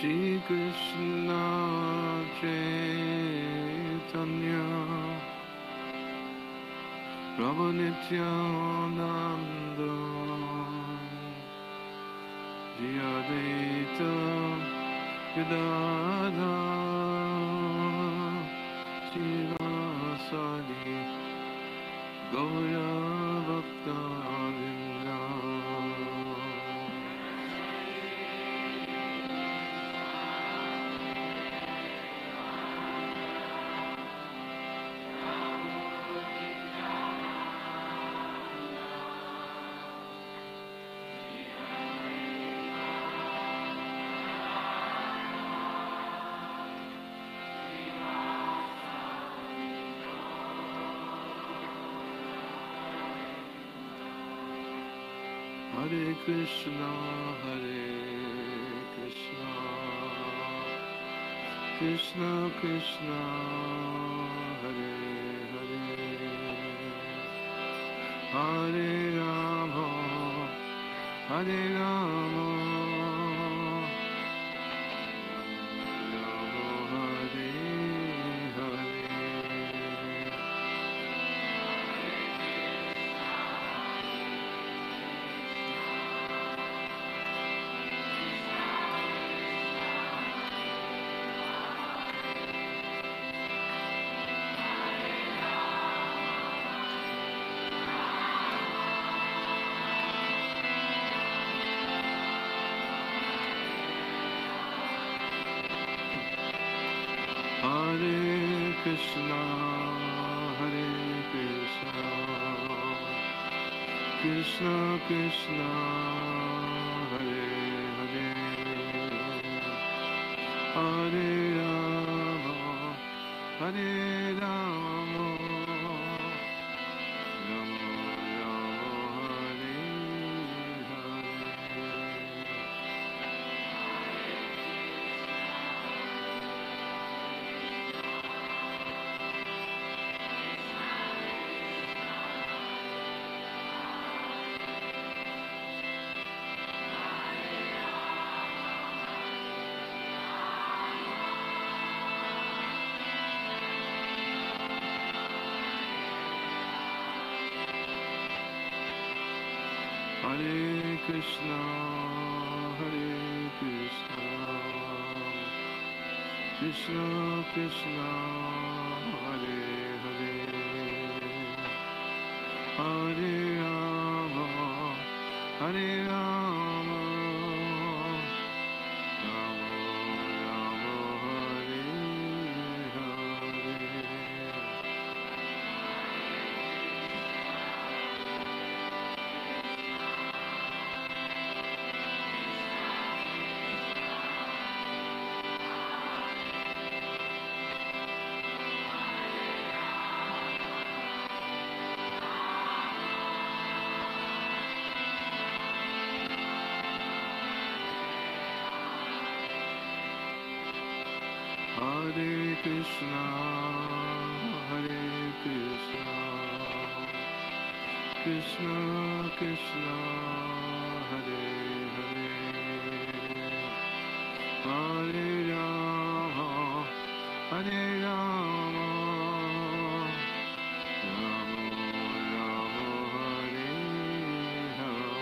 Shri Krishna Chaitanya Prabhu Nityananda Shri Advaita Gadadhar Srivasadi Gaura Bhakta-vrinda. Hare Krishna, Hare Krishna, Krishna Krishna, Hare Hare, Hare Rama, Hare Rama, Rama Hare Hare. Hare Krishna, Hare Krishna, Krishna Krishna, Hare Hare, Hare Rama, Hare Rama, Rama Rama, Hare Hare. Hare Krishna, Hare Krishna, Krishna Krishna, Hare Hare, Hare Rama, Hare Rama, Rama Rama, Hare Hare. Hare Krishna, Hare Krishna, Krishna Krishna, Hare Hare, Hare Rama, Hare Rama, Rama Rama, Hare Hare.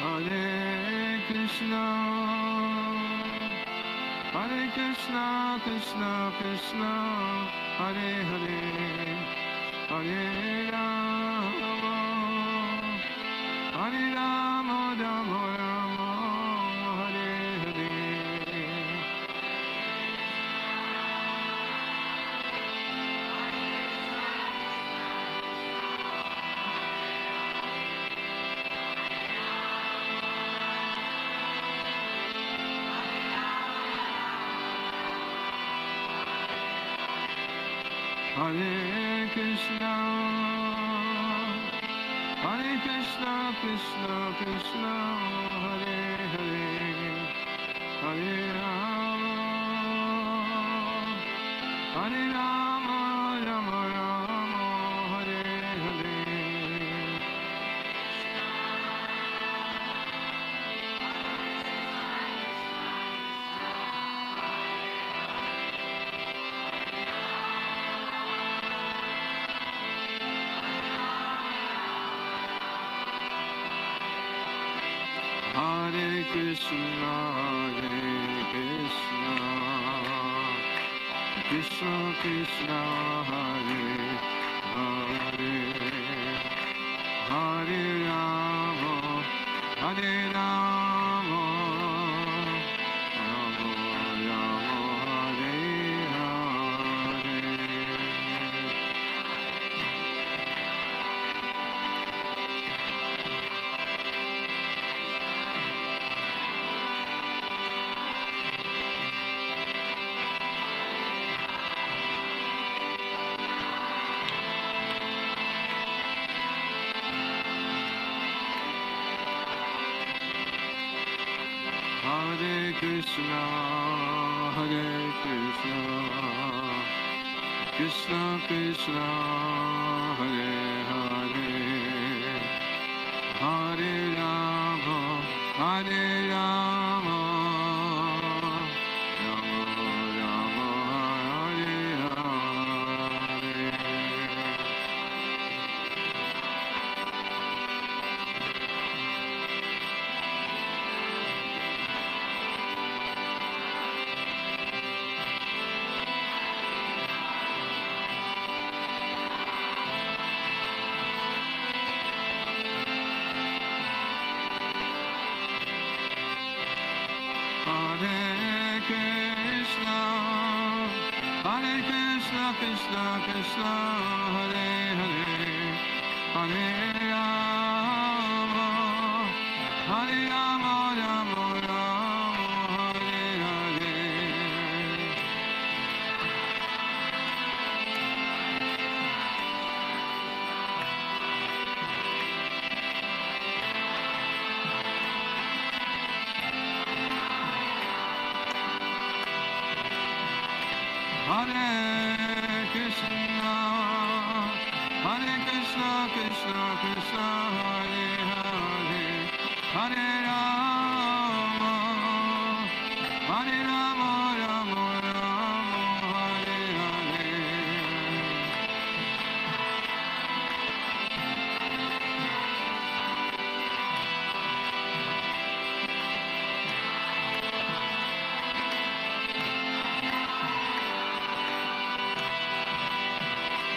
Hare Krishna, Hare Krishna, Krishna Krishna, Hare Hare, Hare Rama, Hare Rama, Rama Rama, Hare Hare. Hare Krishna, Hare Krishna, Krishna Krishna, Hare Hare, Hare Rama, Hare Rama, Rama Rama, Hare Hare. Hare Krishna, Hare Krishna, Krishna Krishna, Hare Hare, Hare Rama, Hare Rama, Rama Rama, Hare Hare. Hare Krishna, Hare Krishna, Krishna Krishna, Hare Hare, Hare Rama, Hare Rama, Rama Rama, Hare Hare. Hare Krishna, Hare Krishna, Krishna Krishna, Hare Hare, Hare Rama, Hare Rama, Rama Rama, Hare Hare. Hare Krishna, Hare Krishna, Krishna Krishna, Hare Hare, Hare Rama, Hare Rama, Rama Rama, Hare Hare.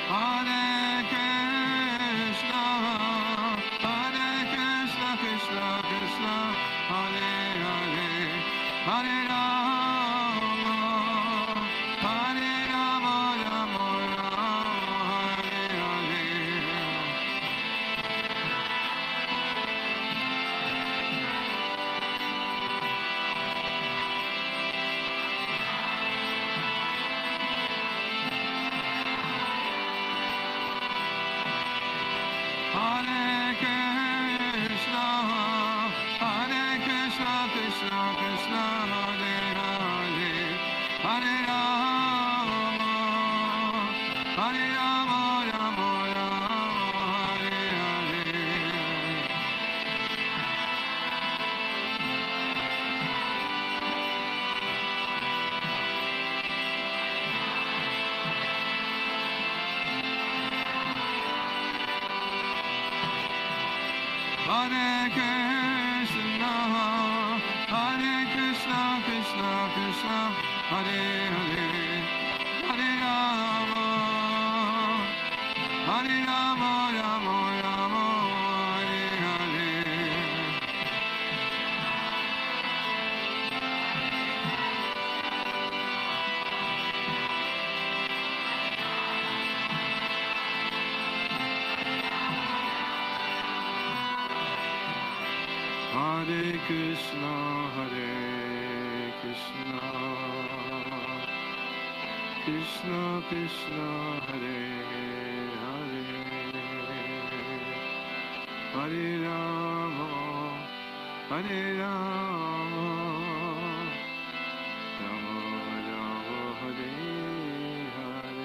Hare Krishna, Hare Krishna, Krishna Krishna, Hare Hare, Hare Rama, Hare Rama, Rama Rama, Hare Hare. Hare Krishna, Hare Krishna, Krishna Krishna, Hare Hare, Hare Rama, Hare Rama, Rama Rama, Hare Hare. Hare Krishna, Hare Krishna, Krishna Krishna, Hare Hare, Hare Rama, Hare Rama, Rama Rama, Hare Hare. Hare Krishna, Hare Krishna, Krishna Krishna Hare Hare Hare Rama Hare Rama Rama Rama Hare Hare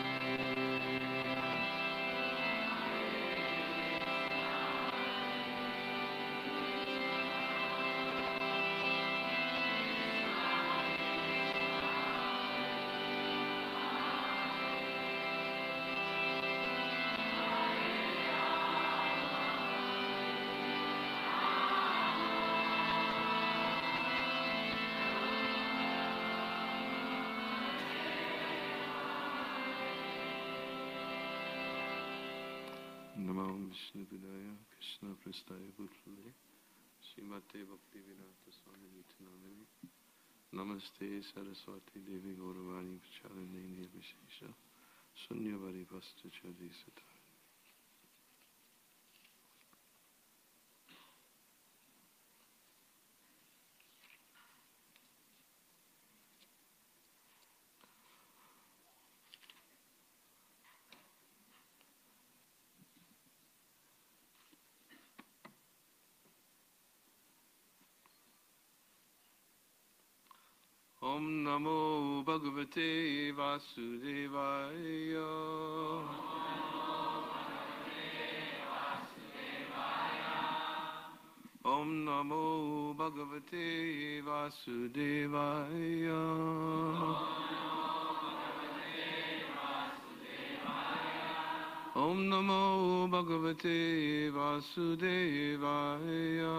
Namo Vishnu Padaya Krishna Prastaya Bhutale Srimate Bhaktivedanta Swami Nityanamani Namaste Saraswati Devi Gauravani Pracharine Nirvishesha Sunyavari Vasta Chadi Sata. Om Namo Bhagavate Vasudevaya. Om Namo Bhagavate Vasudevaya. Om Namo Bhagavate Vasudevaya.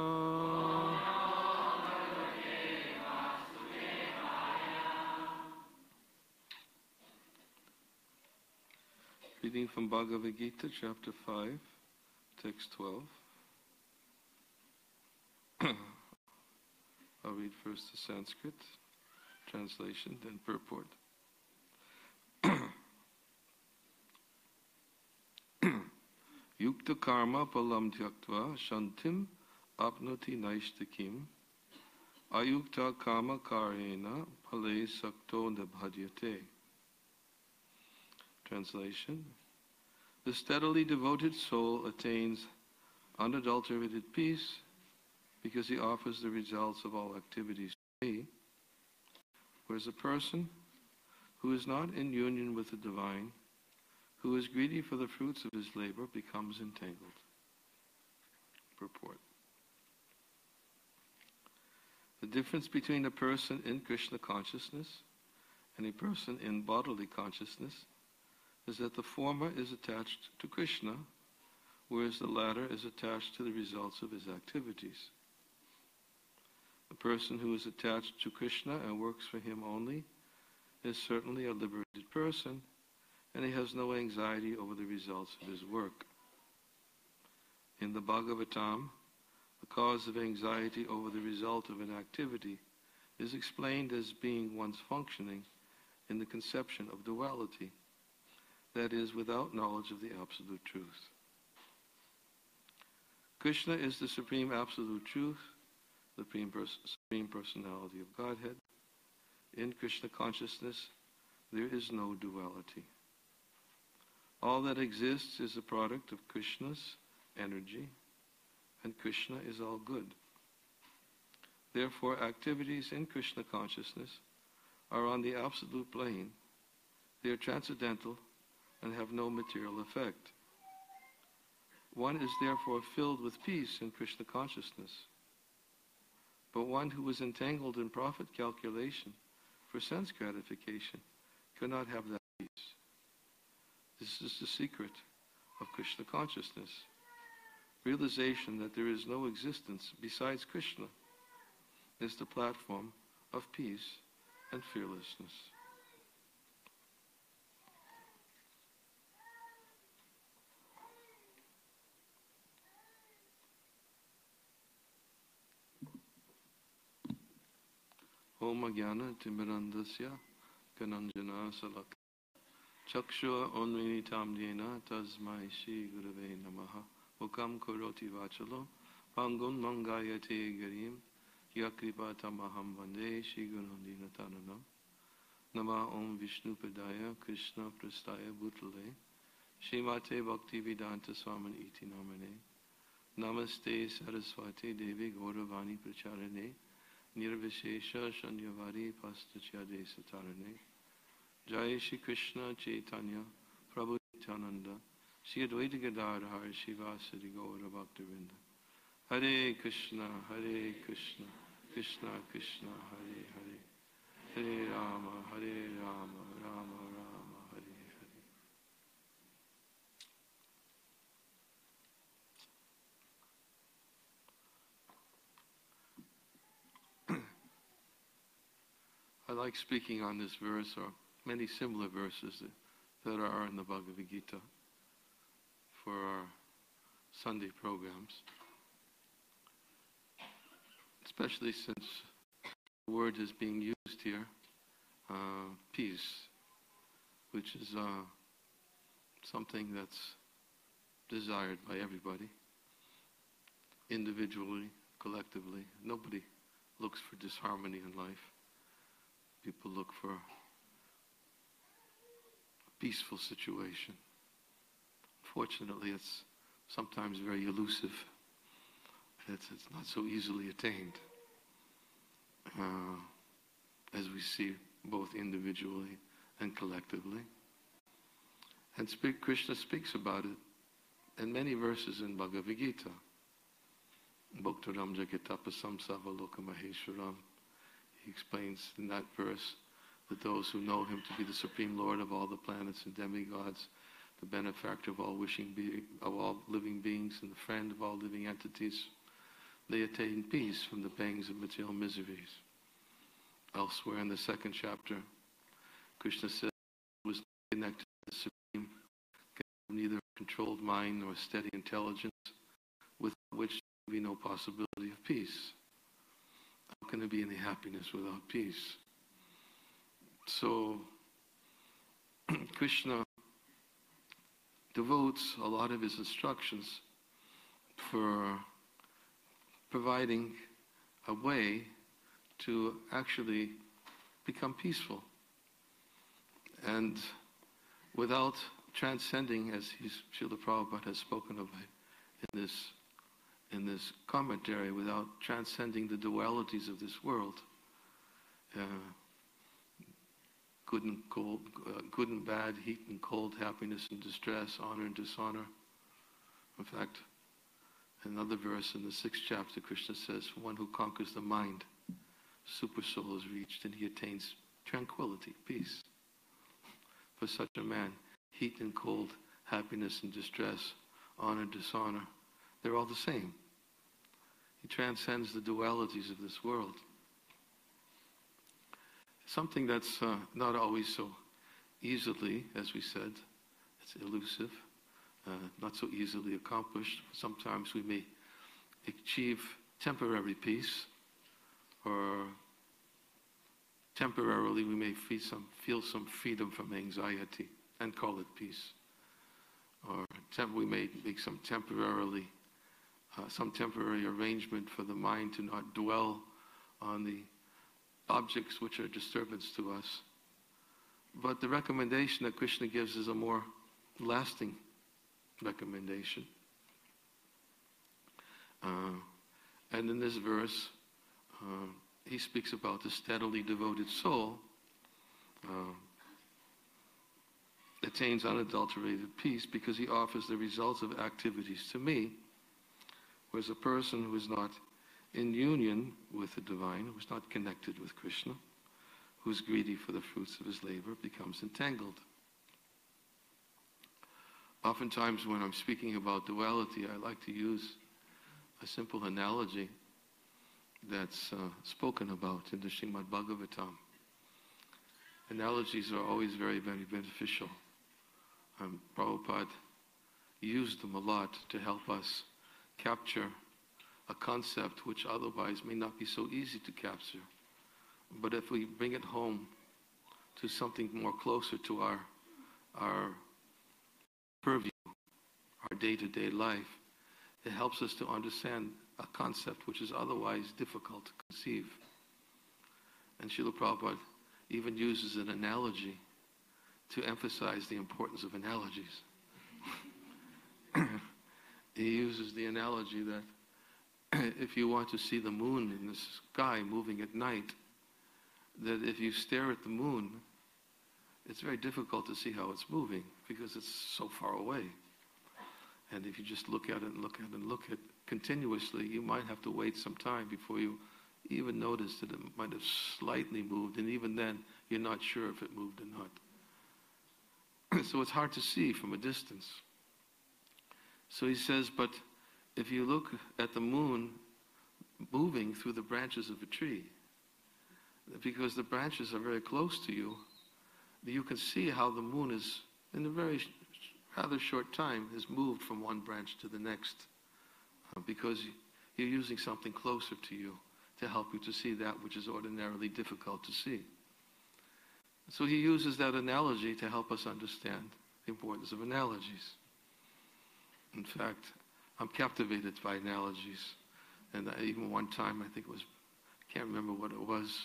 Reading from Bhagavad Gita, chapter 5, text 12. I'll read first the Sanskrit translation, then purport. Yukta karma palam tyaktva shantim apnoti naishtakim ayukta karma karena pale sakto nabhadyate. Translation: the steadily devoted soul attains unadulterated peace because he offers the results of all activities to me, whereas a person who is not in union with the divine, who is greedy for the fruits of his labor, becomes entangled. Purport: the difference between a person in Krishna consciousness and a person in bodily consciousness is that the former is attached to Krishna, whereas the latter is attached to the results of his activities. The person who is attached to Krishna and works for him only is certainly a liberated person, and he has no anxiety over the results of his work. In the Bhagavatam, the cause of anxiety over the result of an activity is explained as being one's functioning in the conception of duality, that is, without knowledge of the absolute truth. Krishna is the supreme absolute truth, the supreme personality of Godhead. In Krishna consciousness, there is no duality. All that exists is a product of Krishna's energy, and Krishna is all good. Therefore, activities in Krishna consciousness are on the absolute plane. They are transcendental and have no material effect. One is therefore filled with peace in Krishna consciousness. But one who is entangled in profit calculation for sense gratification cannot have that peace. This is the secret of Krishna consciousness. Realization that there is no existence besides Krishna is the platform of peace and fearlessness. Om Jnana Timirandasya Kananjana Salaka Chakshua Onminitam Dena Tasmai Shri Gurave Namaha Mukam Karoti Vachalo Pangun Mangayate Garim Yakripa Tamaham Vande Shri Gurandina Tananam Nama Om Vishnu Padaya Krishna Prastaya Bhutale Srimate Bhaktivedanta Swami Iti Namane Namaste Saraswati Devi Gauravani Pracharane Nirvishesha Shanyavari Pastacyade Satarane Jai Shri Krishna Chaitanya Prabhu Nityananda Shri Advaita Gadadhar Shivasari Gaura Bhaktivinoda Hare Krishna Krishna Krishna Hare Hare Hare Rama Rama Rama Hare Hare. I like speaking on this verse or many similar verses that are in the Bhagavad Gita for our Sunday programs, especially since the word is being used here, peace, which is something that's desired by everybody, individually, collectively. Nobody looks for disharmony in life. People look for a peaceful situation. Fortunately, it's sometimes very elusive. It's not so easily attained, as we see both individually and collectively. And Krishna speaks about it in many verses in Bhagavad Gita. Bhaktaram Jagatapasam Savaloka Maheshwaram. He explains in that verse that those who know him to be the Supreme Lord of all the planets and demigods, the benefactor of all living beings, and the friend of all living entities, they attain peace from the pangs of material miseries. Elsewhere in the second chapter, Krishna says he was connected to the Supreme, neither controlled mind nor steady intelligence, with which there be no possibility of peace. How can there be any happiness without peace? So, Krishna devotes a lot of his instructions for providing a way to actually become peaceful. And without transcending, as Srila Prabhupada has spoken of in this commentary, without transcending the dualities of this world, good and cold, good and bad, heat and cold, happiness and distress, honor and dishonor. In fact, another verse in the 6th chapter, Krishna says, one who conquers the mind, super soul is reached, and he attains tranquility, peace. For such a man, heat and cold, happiness and distress, honor and dishonor, they're all the same. He transcends the dualities of this world. Something that's not always so easily, as we said, it's elusive, not so easily accomplished. Sometimes we may achieve temporary peace, or temporarily we may feel some freedom from anxiety and call it peace. Or we may make some temporary arrangement for the mind to not dwell on the objects which are disturbance to us. But the recommendation that Krishna gives is a more lasting recommendation. And in this verse, he speaks about the steadily devoted soul attains unadulterated peace because he offers the results of activities to me, whereas a person who is not in union with the divine, who is not connected with Krishna, who is greedy for the fruits of his labor, becomes entangled. Oftentimes when I'm speaking about duality, I like to use a simple analogy that's spoken about in the Srimad Bhagavatam. Analogies are always very, very beneficial. Prabhupada used them a lot to help us capture a concept which otherwise may not be so easy to capture. But if we bring it home to something more closer to our purview, our day-to-day life, it helps us to understand a concept which is otherwise difficult to conceive. And Srila Prabhupada even uses an analogy to emphasize the importance of analogies. He uses the analogy that if you want to see the moon in the sky moving at night, that if you stare at the moon, it's very difficult to see how it's moving because it's so far away. And if you just look at it and look at it and look at it continuously, you might have to wait some time before you even notice that it might have slightly moved, and even then, you're not sure if it moved or not. So it's hard to see from a distance. So he says, but if you look at the moon moving through the branches of a tree, because the branches are very close to you, you can see how the moon is, in a very rather short time, has moved from one branch to the next, because you're using something closer to you to help you to see that which is ordinarily difficult to see. So he uses that analogy to help us understand the importance of analogies. In fact, I'm captivated by analogies. And even one time, I think it was, I can't remember what it was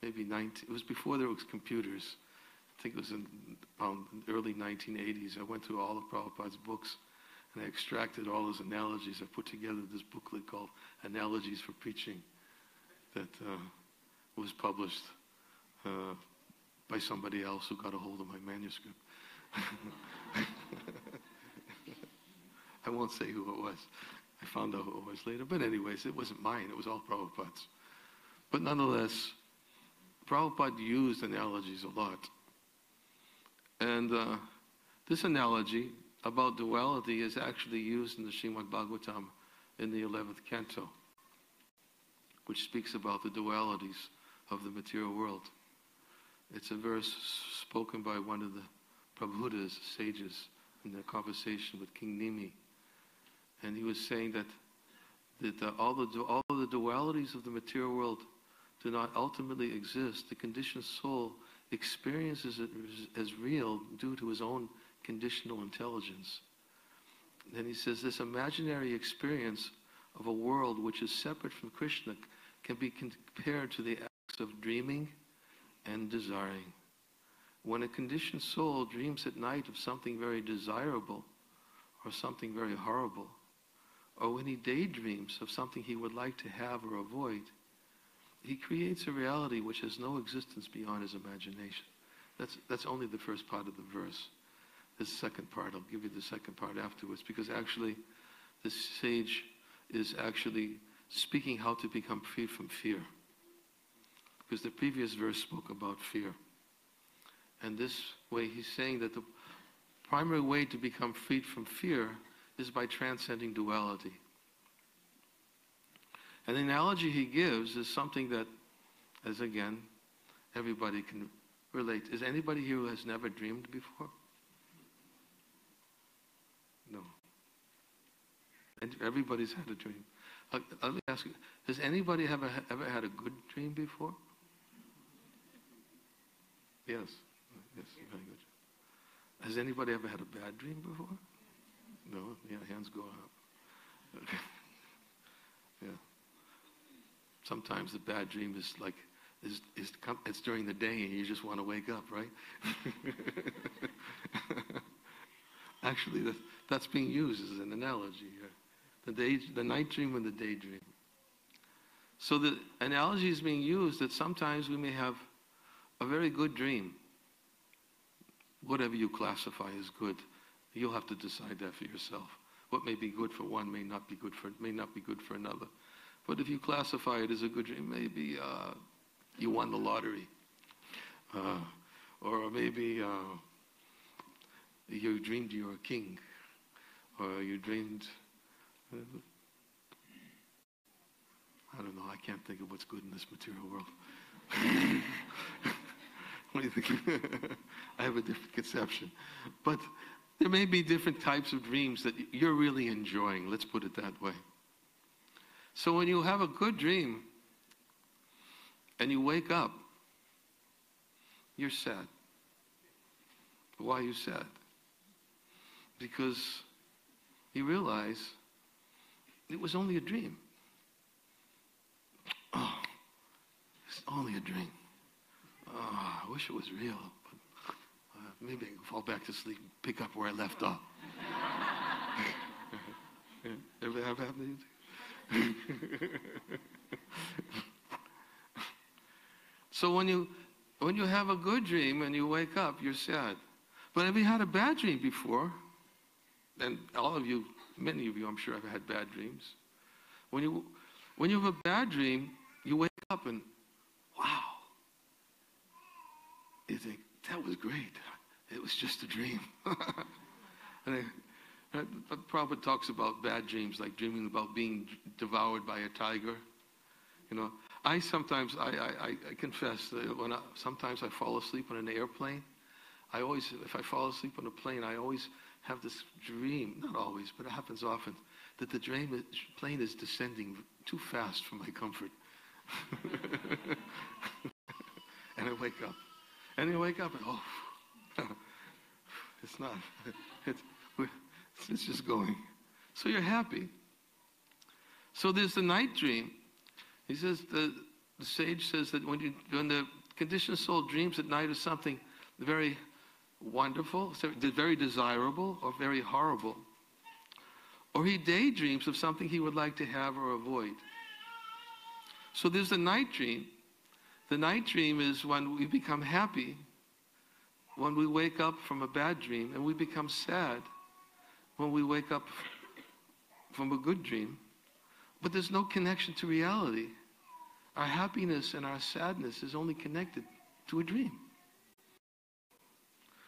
maybe it was before there was computers. I think it was in around the early 1980s. I went through all of Prabhupada's books, and I extracted all his analogies. I put together this booklet called Analogies for Preaching that was published by somebody else who got a hold of my manuscript. I won't say who it was. I found out who it was later. But anyways, it wasn't mine. It was all Prabhupada's. But nonetheless, Prabhupada used analogies a lot. And this analogy about duality is actually used in the Srimad Bhagavatam in the 11th canto, which speaks about the dualities of the material world. It's a verse spoken by one of the Prabhudas, sages, in their conversation with King Nimi. And he was saying that all the dualities of the material world do not ultimately exist. The conditioned soul experiences it as real due to his own conditional intelligence. Then he says this imaginary experience of a world which is separate from Krishna can be compared to the acts of dreaming and desiring. When a conditioned soul dreams at night of something very desirable or something very horrible, or when he daydreams of something he would like to have or avoid, he creates a reality which has no existence beyond his imagination. That's only the first part of the verse. The second part, I'll give you the second part afterwards, because actually this sage is actually speaking how to become free from fear. Because the previous verse spoke about fear. And this way he's saying that the primary way to become freed from fear is by transcending duality. And the analogy he gives is something that, as again, everybody can relate. Is anybody here who has never dreamed before? No. And everybody's had a dream. Let me ask you, has anybody ever had a good dream before? Yes. Yes, very good. Has anybody ever had a bad dream before? No? Yeah, hands go up. Okay. Yeah. Sometimes the bad dream is like, it's during the day and you just want to wake up, right? Actually, that's being used as an analogy here. The night dream and the daydream. So the analogy is being used that sometimes we may have a very good dream. Whatever you classify as good, you'll have to decide that for yourself. What may be good for one may not be good for another. But if you classify it as a good dream, maybe you won the lottery, or maybe you dreamed you were a king, or you dreamed. I don't know. I can't think of what's good in this material world. What do you think? I have a different conception. But there may be different types of dreams that you're really enjoying. Let's put it that way. So when you have a good dream and you wake up, you're sad. Why are you sad? Because you realize it was only a dream. Oh, it's only a dream. I wish it was real, but maybe I can fall back to sleep and pick up where I left off. Ever have happened to you? So when you have a good dream and you wake up, you're sad. But have you had a bad dream before? And all of you, many of you, I'm sure, have had bad dreams. When you have a bad dream, you wake up and, wow. You think, that was great. It was just a dream. And Prabhupada talks about bad dreams, like dreaming about being devoured by a tiger. You know, I confess that sometimes I fall asleep on an airplane. If I fall asleep on a plane, I always have this dream, not always, but it happens often, that the plane is descending too fast for my comfort. And I wake up. And oh, it's not. It's just going. So you're happy. So there's the night dream. He says, the sage says that when the conditioned soul dreams at night of something very wonderful, very desirable, or very horrible, or he daydreams of something he would like to have or avoid. So there's the night dream. The night dream is when we become happy, when we wake up from a bad dream, and we become sad when we wake up from a good dream. But there's no connection to reality. Our happiness and our sadness is only connected to a dream.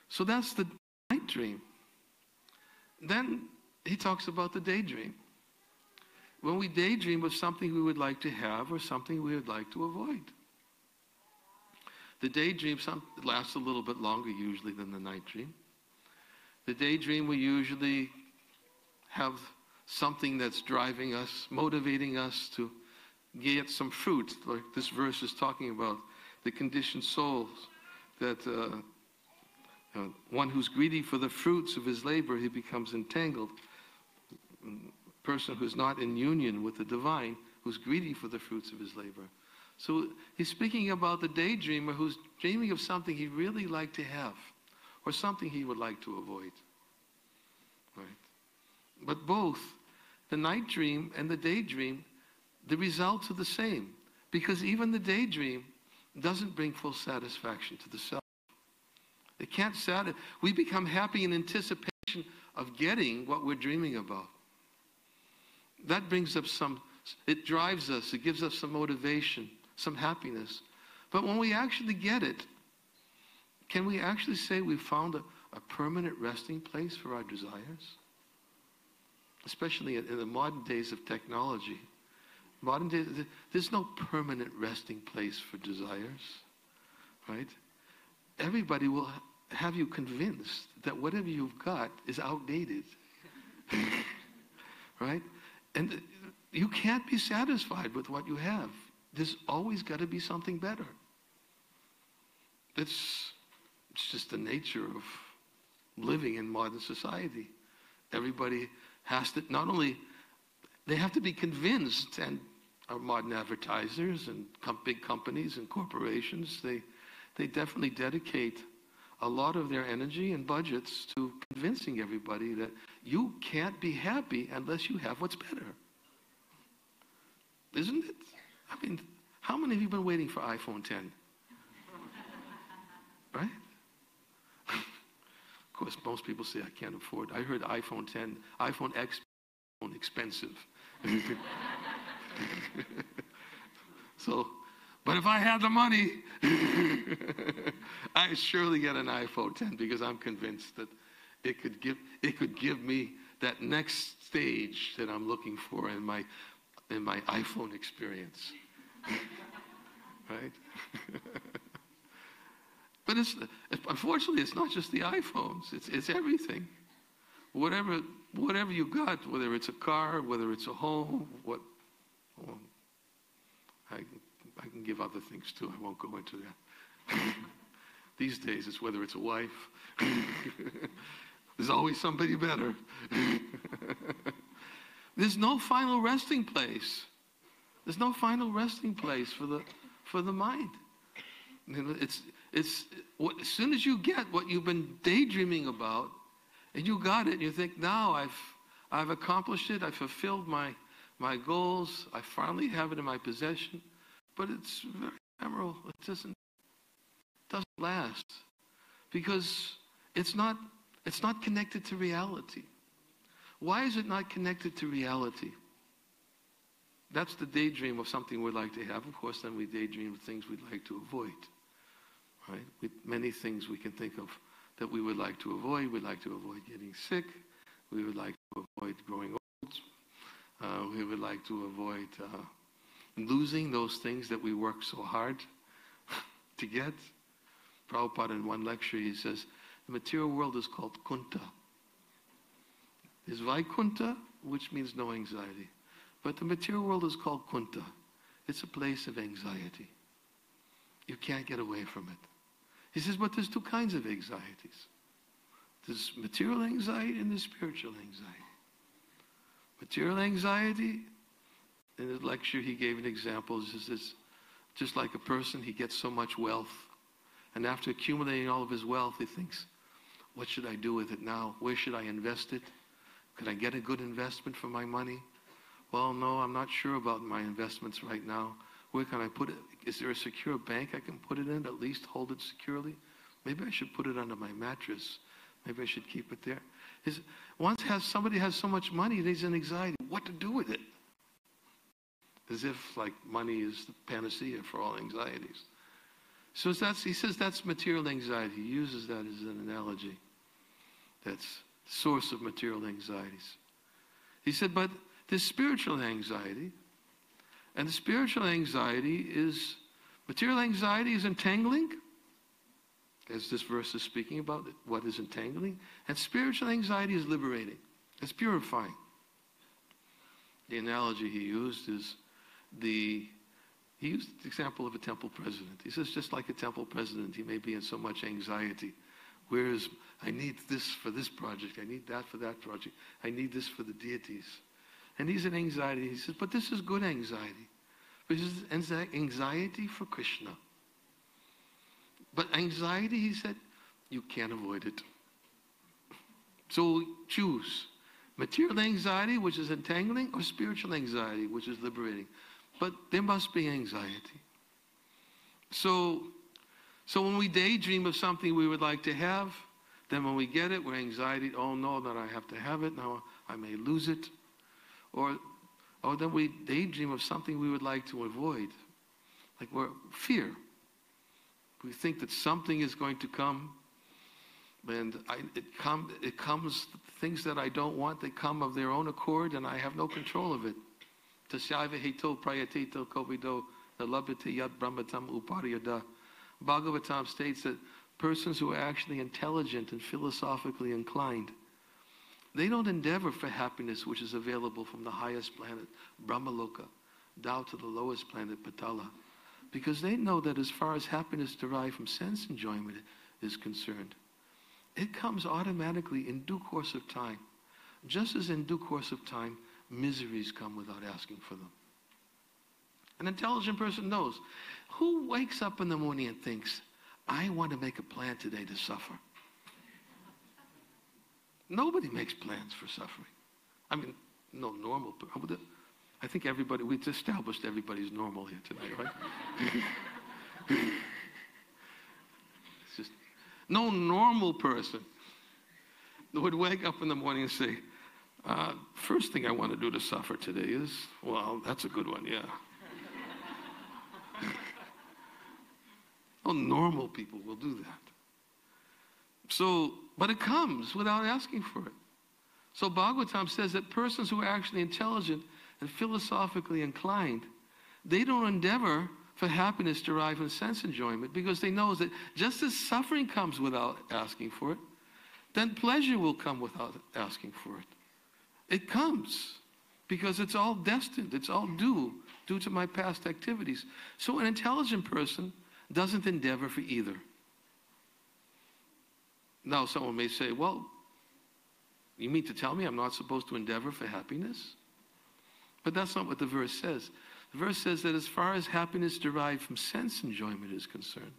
So that's the night dream. Then he talks about the daydream. When we daydream of something we would like to have or something we would like to avoid. The daydream lasts a little bit longer usually than the night dream. The daydream we usually have something that's driving us, motivating us to get some fruit, like this verse is talking about, the conditioned souls, that one who's greedy for the fruits of his labor, he becomes entangled. A person who's not in union with the divine, who's greedy for the fruits of his labor. So he's speaking about the daydreamer who's dreaming of something he'd really like to have, or something he would like to avoid. Right? But both the night dream and the daydream, the results are the same. Because even the daydream doesn't bring full satisfaction to the self. It can't satisfy. We become happy in anticipation of getting what we're dreaming about. That brings up it drives us, it gives us some motivation, some happiness. But when we actually get it, can we actually say we found a permanent resting place for our desires? Especially in the modern days of technology. Modern days, there's no permanent resting place for desires, right? Everybody will have you convinced that whatever you've got is outdated, right? And you can't be satisfied with what you have. There's always got to be something better. It's just the nature of living in modern society. Everybody has to, not only, they have to be convinced, and our modern advertisers and big companies and corporations, they definitely dedicate a lot of their energy and budgets to convincing everybody that you can't be happy unless you have what's better. Isn't it? I mean, how many of you have been waiting for iPhone 10? Right? Of course, most people say, I can't afford it. I heard iPhone 10, iPhone X, expensive. So, but if I had the money, I'd surely get an iPhone 10 because I'm convinced that it could give me that next stage that I'm looking for in my iPhone experience. Right? But unfortunately, it's not just the iPhones. It's everything. Whatever you got, whether it's a car, whether it's a home, I can give other things too. I won't go into that. These days, it's whether it's a wife. There's always somebody better. There's no final resting place. There's no final resting place for the mind. As soon as you get what you've been daydreaming about, and you got it, and you think, now I've accomplished it, I've fulfilled my goals, I finally have it in my possession, but it's very ephemeral. It doesn't last, because it's not connected to reality. Why is it not connected to reality? That's the daydream of something we'd like to have. Of course, then we daydream of things we'd like to avoid. Right? Many things we can think of that we would like to avoid. We'd like to avoid getting sick. We would like to avoid growing old. We would like to avoid losing those things that we work so hard to get. Prabhupada, in one lecture, he says, the material world is called Kunta. There's Vaikunta, which means no anxiety. But the material world is called Kunta. It's a place of anxiety. You can't get away from it. He says, but there's two kinds of anxieties. There's material anxiety and there's spiritual anxiety. Material anxiety, in his lecture he gave an example, is just like a person, he gets so much wealth, and after accumulating all of his wealth, he thinks, what should I do with it now? Where should I invest it? Could I get a good investment for my money? Well, no, I'm not sure about my investments right now. Where can I put it? Is there a secure bank I can put it in, at least hold it securely? Maybe I should put it under my mattress. Maybe I should keep it there. Somebody has so much money, there's an anxiety. What to do with it? As if like money is the panacea for all anxieties. So he says that's material anxiety. He uses that as an analogy. That's the source of material anxieties. He said, but there's spiritual anxiety. And the spiritual anxiety is, material anxiety is entangling, as this verse is speaking about, what is entangling. And spiritual anxiety is liberating. It's purifying. The analogy he used is he used the example of a temple president. He says, just like a temple president, he may be in so much anxiety. Whereas, I need this for this project, I need that for that project, I need this for the deities. And he's in anxiety. He says, but this is good anxiety. This is anxiety for Krishna. But anxiety, he said, you can't avoid it. So choose. Material anxiety, which is entangling, or spiritual anxiety, which is liberating. But there must be anxiety. So when we daydream of something we would like to have, then when we get it, we're anxiety, oh no, that I have to have it, now I may lose it. Or then we daydream of something we would like to avoid. Like fear. We think that something is going to come, and it comes, things that I don't want, they come of their own accord, and I have no control of it. Bhagavatam states that persons who are actually intelligent and philosophically inclined, they don't endeavor for happiness which is available from the highest planet, Brahmaloka, down to the lowest planet, Patala, because they know that as far as happiness derived from sense enjoyment is concerned, it comes automatically in due course of time. Just as in due course of time, miseries come without asking for them. An intelligent person knows. Who wakes up in the morning and thinks, I want to make a plan today to suffer? Nobody makes plans for suffering. I mean, no normal. I think everybody, we've established everybody's normal here tonight, right? It's just, no normal person would wake up in the morning and say, first thing I want to do to suffer today is, well, that's a good one, yeah. No normal people will do that. But it comes without asking for it. So Bhagavatam says that persons who are actually intelligent and philosophically inclined, they don't endeavor for happiness derived from sense enjoyment, because they know that just as suffering comes without asking for it, then pleasure will come without asking for it. It comes because it's all destined, it's all due to my past activities. So an intelligent person doesn't endeavor for either. Now someone may say, well, you mean to tell me I'm not supposed to endeavor for happiness? But that's not what the verse says. The verse says that as far as happiness derived from sense enjoyment is concerned,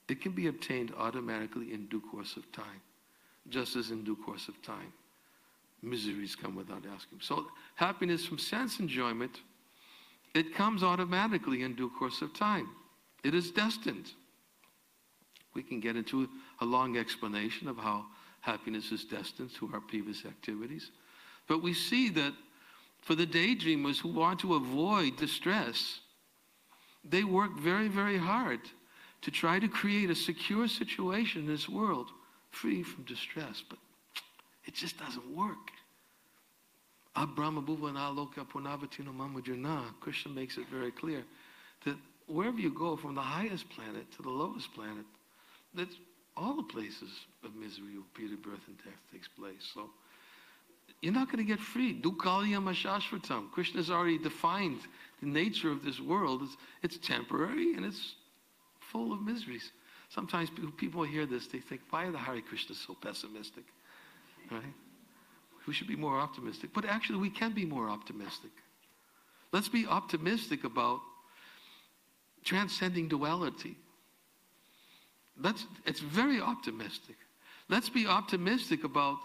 it can be obtained automatically in due course of time, just as in due course of time, miseries come without asking. So happiness from sense enjoyment, it comes automatically in due course of time. It is destined. We can get into a long explanation of how happiness is destined to our previous activities. But we see that for the daydreamers who want to avoid distress, they work very, very hard to try to create a secure situation in this world free from distress. But it just doesn't work. Krishna makes it very clear that wherever you go, from the highest planet to the lowest planet, that all the places of misery, repeated birth and death takes place. So you're not going to get free. Dukkhalayam ashashvatam. Krishna has already defined the nature of this world. It's temporary and it's full of miseries. Sometimes people hear this, they think, why are the Hare Krishnas so pessimistic? Right? We should be more optimistic. But actually, we can be more optimistic. Let's be optimistic about transcending duality. It's very optimistic. Let's be optimistic about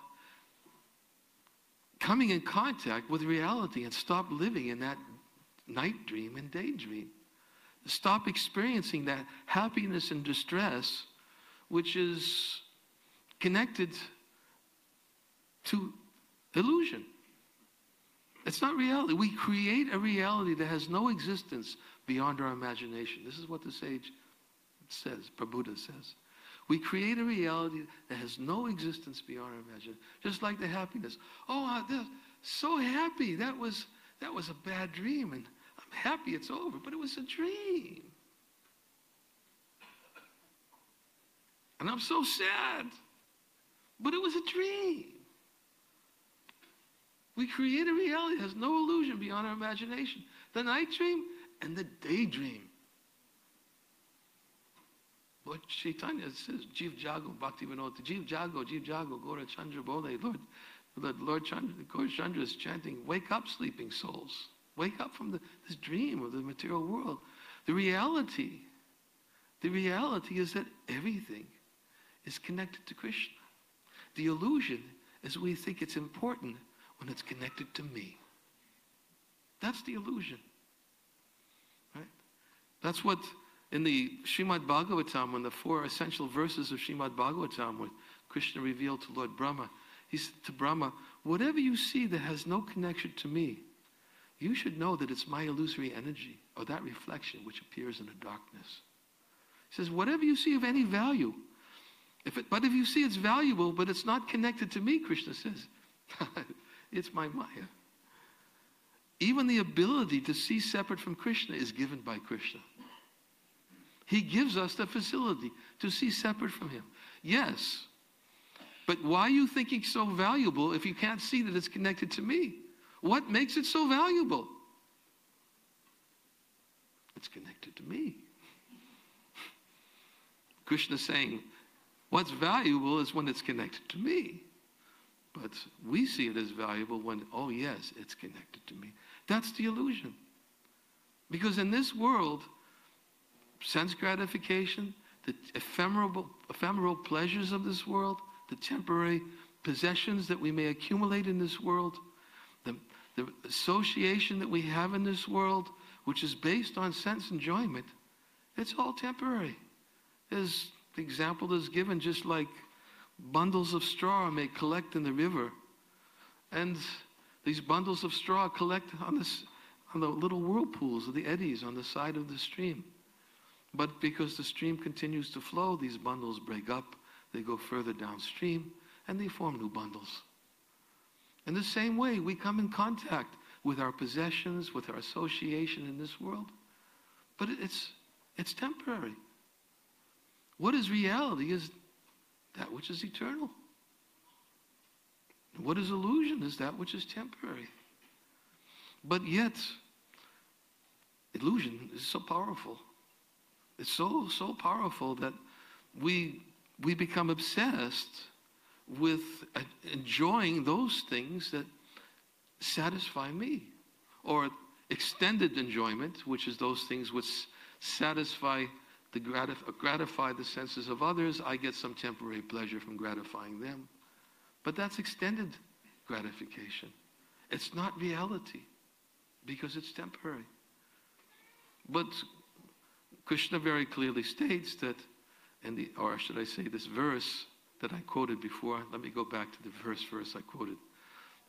coming in contact with reality and stop living in that night dream and daydream. Stop experiencing that happiness and distress, which is connected to illusion. It's not reality. We create a reality that has no existence beyond our imagination. This is what the sage says, Prabhupada says. We create a reality that has no existence beyond our imagination. Just like the happiness. Oh, I'm so happy. That was a bad dream, and I'm happy it's over, but it was a dream. And I'm so sad, but it was a dream. We create a reality that has no illusion beyond our imagination. The night dream and the daydream. Lord Chaitanya says, Jiv Jago, Bhakti Vinod, Jiv Jago, Gora Chandra Bole. Lord Chandra is chanting, wake up, sleeping souls. Wake up from this dream of the material world. The reality is that everything is connected to Krishna. The illusion is we think it's important when it's connected to me. That's the illusion. Right? That's what in the Srimad Bhagavatam, when the 4 essential verses of Srimad Bhagavatam, when Krishna revealed to Lord Brahma, he said to Brahma, whatever you see that has no connection to me, you should know that it's my illusory energy, or that reflection which appears in the darkness. He says, whatever you see of any value, but if you see it's valuable, but it's not connected to me, Krishna says, it's my Maya. Even the ability to see separate from Krishna is given by Krishna. He gives us the facility to see separate from him. Yes, but why are you thinking so valuable if you can't see that it's connected to me? What makes it so valuable? It's connected to me. Krishna is saying, what's valuable is when it's connected to me. But we see it as valuable when, oh yes, it's connected to me. That's the illusion. Because in this world, sense gratification, the ephemeral pleasures of this world, the temporary possessions that we may accumulate in this world, the association that we have in this world, which is based on sense enjoyment, it's all temporary. There's the example that's given, just like bundles of straw may collect in the river, and these bundles of straw collect on the little whirlpools or the eddies on the side of the stream. But because the stream continues to flow, these bundles break up, they go further downstream, and they form new bundles. In the same way, we come in contact with our possessions, with our association in this world, but it's temporary. What is reality is that which is eternal. What is illusion is that which is temporary. But yet, illusion is so powerful. It's so powerful that we become obsessed with enjoying those things that satisfy me. Or extended enjoyment, which is those things which satisfy gratify the senses of others. I get some temporary pleasure from gratifying them. But that's extended gratification. It's not reality because it's temporary. But Krishna very clearly states that, or should I say this verse that I quoted before, let me go back to the first verse I quoted.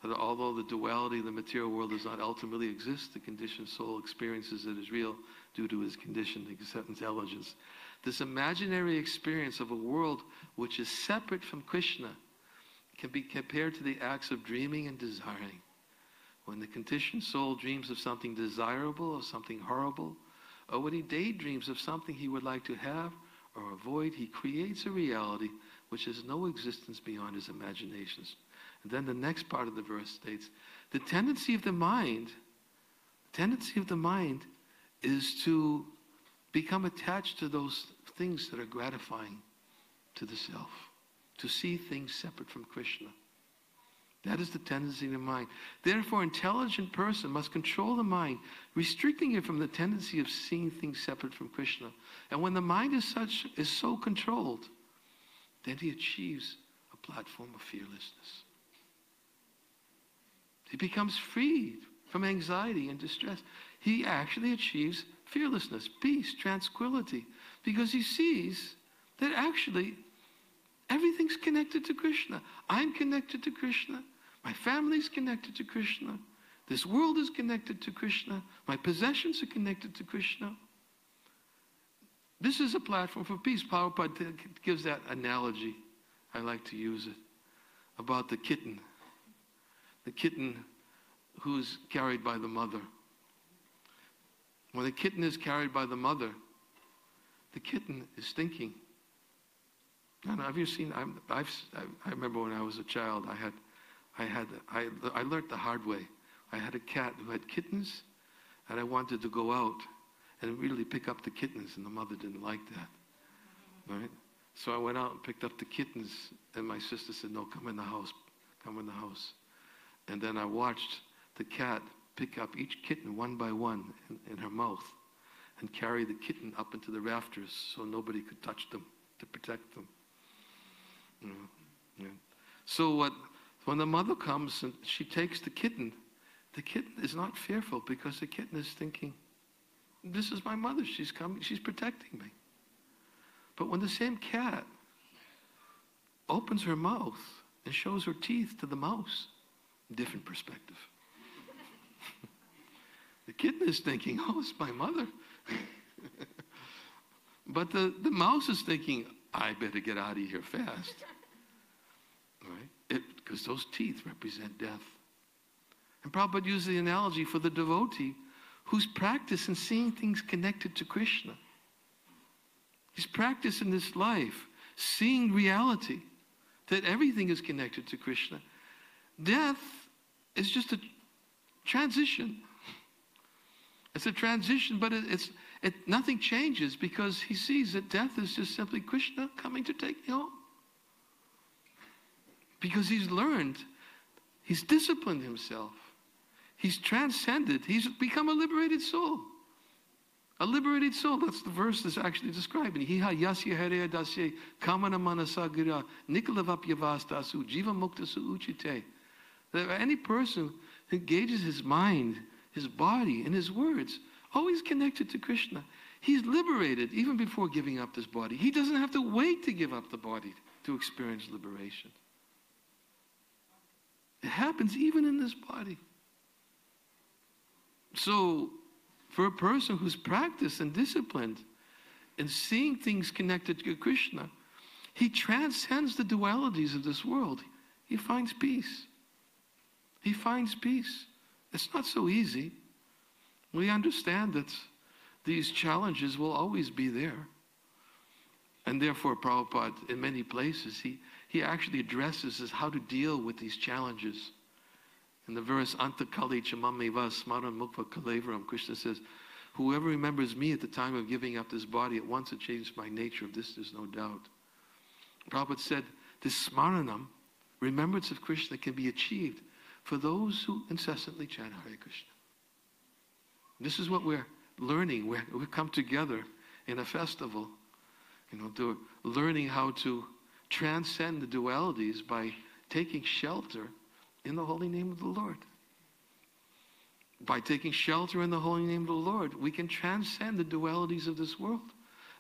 That although the duality of the material world does not ultimately exist, the conditioned soul experiences it as real due to his conditioned intelligence. This imaginary experience of a world which is separate from Krishna can be compared to the acts of dreaming and desiring. When the conditioned soul dreams of something desirable or something horrible, or when he daydreams of something he would like to have or avoid, he creates a reality which has no existence beyond his imaginations. And then the next part of the verse states, the tendency of the mind is to become attached to those things that are gratifying to the self, to see things separate from Krishna. That is the tendency of the mind. Therefore, an intelligent person must control the mind, restricting it from the tendency of seeing things separate from Krishna. And when the mind is so controlled, then he achieves a platform of fearlessness. He becomes freed from anxiety and distress. He actually achieves fearlessness, peace, tranquility, because he sees that actually everything's connected to Krishna. I'm connected to Krishna. My family's connected to Krishna. This world is connected to Krishna. My possessions are connected to Krishna. This is a platform for peace. Prabhupada gives that analogy. I like to use it. About the kitten. The kitten who's carried by the mother. When the kitten is carried by the mother, the kitten is thinking. And have you seen? I remember when I was a child, I learned the hard way. I had a cat who had kittens, and I wanted to go out and really pick up the kittens, and the mother didn't like that, right? So I went out and picked up the kittens, and my sister said, "No, come in the house, come in the house." And then I watched the cat pick up each kitten one by one in her mouth and carry the kitten up into the rafters so nobody could touch them, to protect them. Yeah. So when the mother comes and she takes the kitten is not fearful because the kitten is thinking, this is my mother, she's coming, she's protecting me. But when the same cat opens her mouth and shows her teeth to the mouse, different perspective. The kitten is thinking, oh, it's my mother. But the mouse is thinking, I better get out of here fast. Right? Because those teeth represent death. And Prabhupada used the analogy for the devotee whose practice in seeing things connected to Krishna. His practice in this life, seeing reality, that everything is connected to Krishna. Death is just a transition. It's a transition, but nothing changes because he sees that death is just simply Krishna coming to take me home. Because he's learned, he's disciplined himself. He's transcended. He's become a liberated soul. A liberated soul. That's the verse that's actually describing. Hiha yasya hare dasye kamana manasagira nikalavapyavastasu jiva muktasu uchite. That any person who engages his mind, his body, and his words, always connected to Krishna, he's liberated even before giving up this body. He doesn't have to wait to give up the body to experience liberation. It happens even in this body. So, for a person who's practiced and disciplined in seeing things connected to Krishna, he transcends the dualities of this world. He finds peace. He finds peace. It's not so easy. We understand that these challenges will always be there. And therefore, Prabhupada, in many places, he actually addresses how to deal with these challenges. In the verse, Anta Kali Chamameva Smaran Mukva Kalevaram, Krishna says, whoever remembers me at the time of giving up this body, at once achieves my nature. Of this, there's no doubt. Prabhupada said, this Smaranam, remembrance of Krishna, can be achieved for those who incessantly chant Hare Krishna. This is what we're learning. We've come together in a festival, learning how to transcend the dualities by taking shelter in the holy name of the Lord. By taking shelter in the holy name of the Lord, we can transcend the dualities of this world.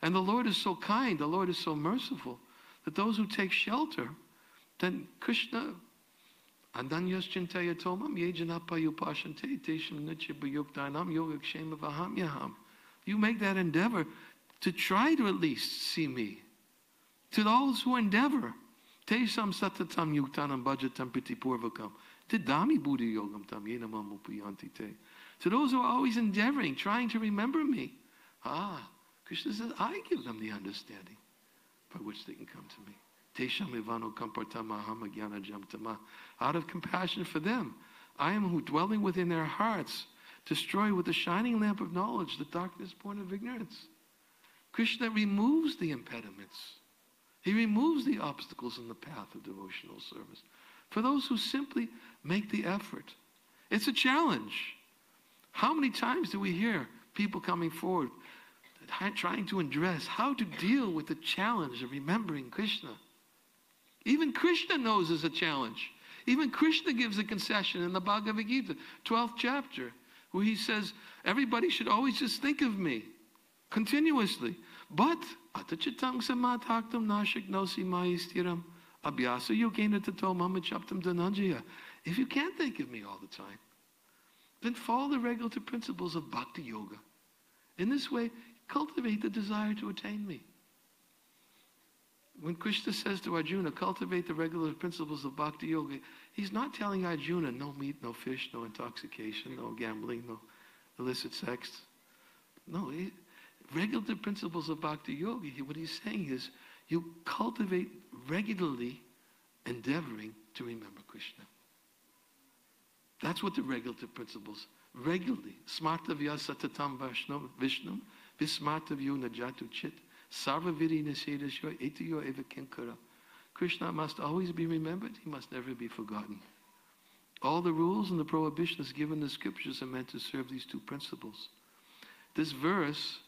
And the Lord is so kind, the Lord is so merciful, that those who take shelter, then Krishna, you make that endeavor to try to at least see me. To those who endeavor, Tesham satatam yuktanam bhajatam pritipurvakam. Tidami buddhi yogam tam yenamam upayantite. To those who are always endeavoring, trying to remember me. Krishna says, I give them the understanding by which they can come to me. Tesham ivano kampartama aham agyana jamtama. Out of compassion for them, I am who dwelling within their hearts, destroy with the shining lamp of knowledge the darkness born of ignorance. Krishna removes the impediments. He removes the obstacles in the path of devotional service. For those who simply make the effort. It's a challenge. How many times do we hear people coming forward trying to address how to deal with the challenge of remembering Krishna? Even Krishna knows it's a challenge. Even Krishna gives a concession in the Bhagavad Gita, 12th chapter, where he says, everybody should always just think of me continuously. But atachitang samataktam nashiknosi maistiram abhyasa yogena tato mamachaptam dhananjaya. If you can't think of me all the time, then follow the regulative principles of bhakti yoga. In this way, cultivate the desire to attain me. When Krishna says to Arjuna, cultivate the regulative principles of bhakti yoga, he's not telling Arjuna, no meat, no fish, no intoxication, no gambling, no illicit sex. No, regulative principles of bhakti yoga, what he's saying is, you cultivate regularly endeavoring to remember Krishna. That's what the regulative principles, regularly. Smartavya satatam vishnum, vismartavyo najatu chit, sarvavidi nasedasya etiyo eva kinkara. Krishna must always be remembered, he must never be forgotten. All the rules and the prohibitions given in the scriptures are meant to serve these two principles. This verse,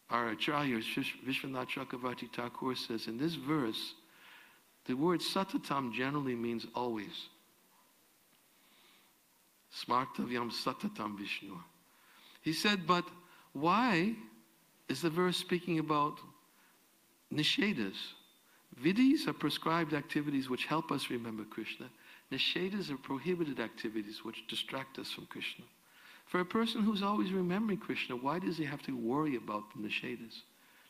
our Acharya Vishwanath Chakravarti Thakur says, in this verse, the word satatam generally means always. Smartavyam satatam Vishnu. He said, but why is the verse speaking about nishedas? Vidis are prescribed activities which help us remember Krishna. Nishedas are prohibited activities which distract us from Krishna. For a person who's always remembering Krishna, why does he have to worry about the nishedas?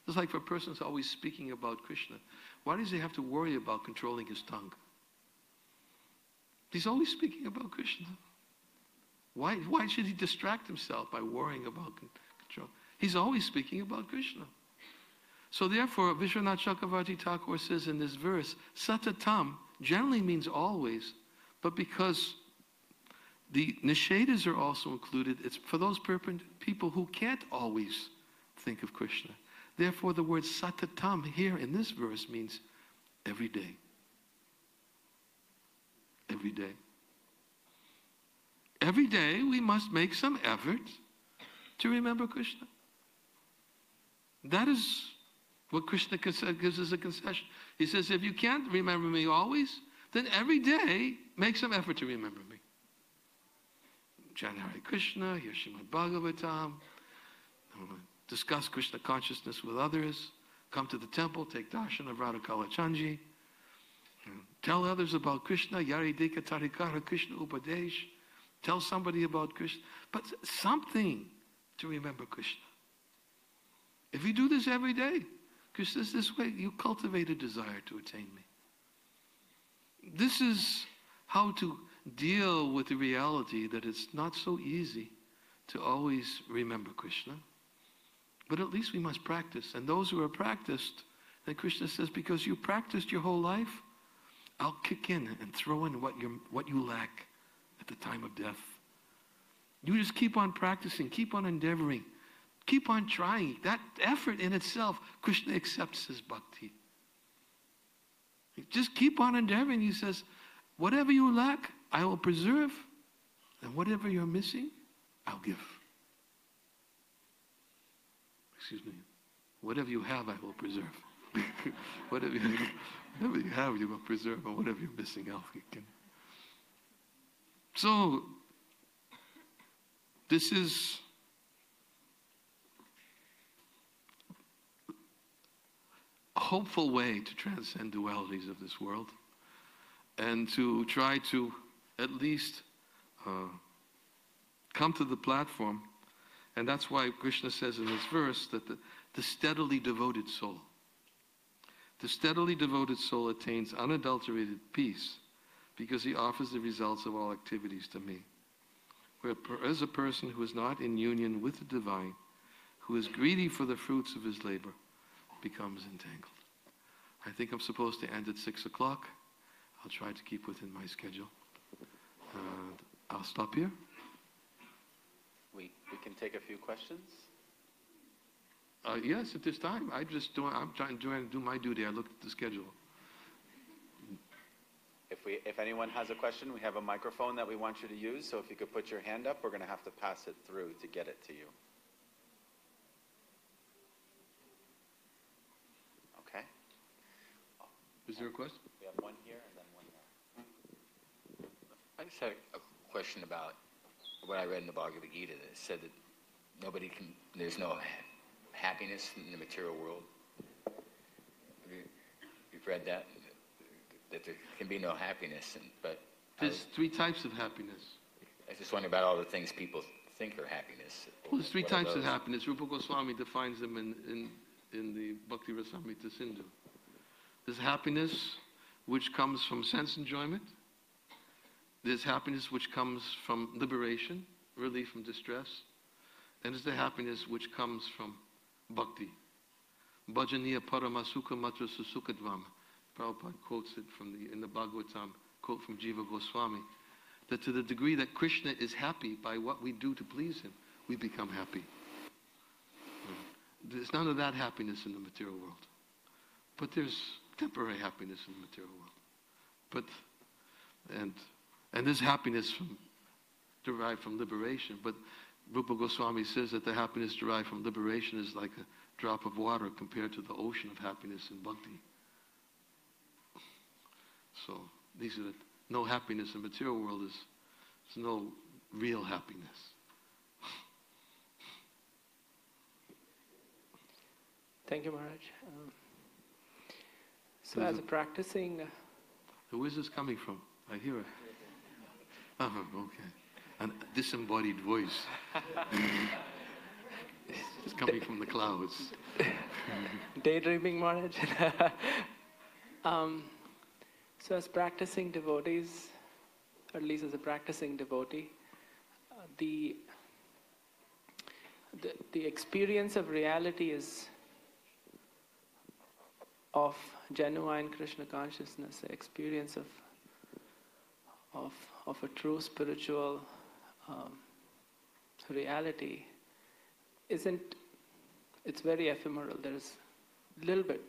Just like for a person who's always speaking about Krishna, why does he have to worry about controlling his tongue? He's always speaking about Krishna. Why should he distract himself by worrying about control? He's always speaking about Krishna. So therefore, Vishwanath Chakravarti Thakur says in this verse, satatam generally means always, but because the nishedas are also included, it's for those people who can't always think of Krishna. Therefore, the word satatam here in this verse means every day. Every day. Every day we must make some effort to remember Krishna. That is what Krishna gives us a concession. He says, if you can't remember me always, then every day make some effort to remember me. Chant Hare Krishna, hear Srimad Bhagavatam, discuss Krishna consciousness with others, come to the temple, take darshan of Radha Kalachandji, tell others about Krishna, Yari Deka Tarikara Krishna Upadesh, tell somebody about Krishna, but something to remember Krishna. If you do this every day, Krishna says this way, you cultivate a desire to attain me. This is how to deal with the reality that it's not so easy to always remember Krishna. But at least we must practice. And those who are practiced, then Krishna says, because you practiced your whole life, I'll kick in and throw in what you lack at the time of death. You just keep on practicing, keep on endeavoring, keep on trying. That effort in itself, Krishna accepts as bhakti. Just keep on endeavoring. He says, whatever you lack, I will preserve, and whatever you're missing, I'll give. Excuse me. whatever you have, I will preserve. whatever you have, you will preserve, and whatever you're missing out, you can. So, this is a hopeful way to transcend dualities of this world and to try to at least come to the platform. And that's why Krishna says in this verse that the steadily devoted soul attains unadulterated peace because he offers the results of all activities to me. Whereas a person who is not in union with the divine, who is greedy for the fruits of his labor, becomes entangled. I think I'm supposed to end at 6 o'clock. I'll try to keep within my schedule. I'll stop here. We can take a few questions. Yes, at this time. I'm trying to do my duty. I looked at the schedule. If anyone has a question, we have a microphone that we want you to use. So if you could put your hand up, we're going to have to pass it through to get it to you. Okay. Is there a question? We have one here and then one there. I just had a question about what I read in the Bhagavad Gita that said that there's no happiness in the material world. You've read that? That there can be no happiness, but there's 3 types of happiness. I was just wondering about all the things people think are happiness. Well, there's 3 types of happiness. Rupa Goswami defines them in the Bhakti Rasamrita Sindhu. There's happiness which comes from sense enjoyment. There's happiness which comes from liberation, relief from distress. And there's the happiness which comes from bhakti. Bhajaniya parama sukha matra susukadvam. Prabhupada quotes it in the Bhagavatam, quote from Jiva Goswami, that to the degree that Krishna is happy by what we do to please him, we become happy. There's none of that happiness in the material world. But there's temporary happiness in the material world. And there's happiness derived from liberation. But Rupa Goswami says that the happiness derived from liberation is like a drop of water compared to the ocean of happiness in bhakti. So these are no happiness in the material world is no real happiness. Thank you, Maharaj. So as a practicing... Who is this coming from? I hear it. Okay. An disembodied voice. It's coming from the clouds. Daydreaming, Maharaj. So as practicing devotees, or at least as a practicing devotee, the experience of reality is of genuine Krishna consciousness, the experience of a true spiritual reality it's very ephemeral. There's a little bit.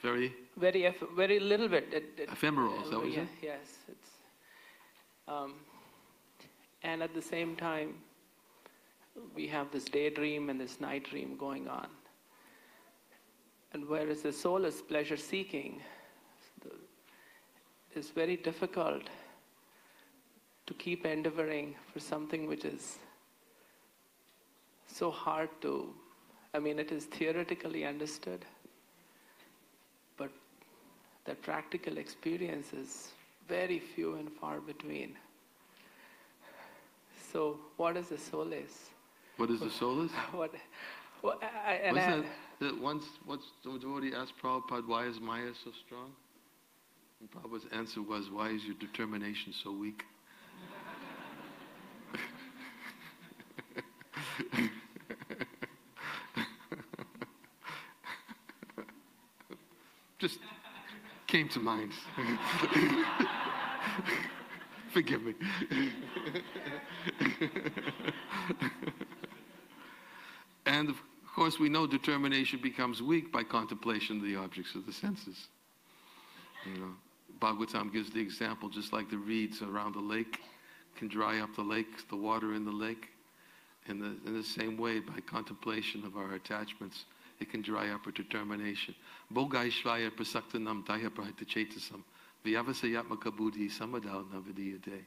Very little bit. Ephemeral, is that what you said? Yes. It's, and at the same time, we have this daydream and this night dream going on. And whereas the soul is pleasure-seeking, it's very difficult to keep endeavoring for something which is so hard to, it is theoretically understood, but the practical experience is very few and far between. So what is the soul is? What is the soul is? Once the devotee asked Prabhupada, why is Maya so strong? And Prabhupada's answer was, why is your determination so weak? Just came to mind. Forgive me. And of course, we know determination becomes weak by contemplation of the objects of the senses. Bhagavatam gives the example, just like the reeds around the lake can dry up the lake, the water in the lake. In the same way, by contemplation of our attachments it can dry up our determination. Bogaishvaya prasaktanam taya prahitachetasam vyavasayatmaka buddhi samadao navidiyate.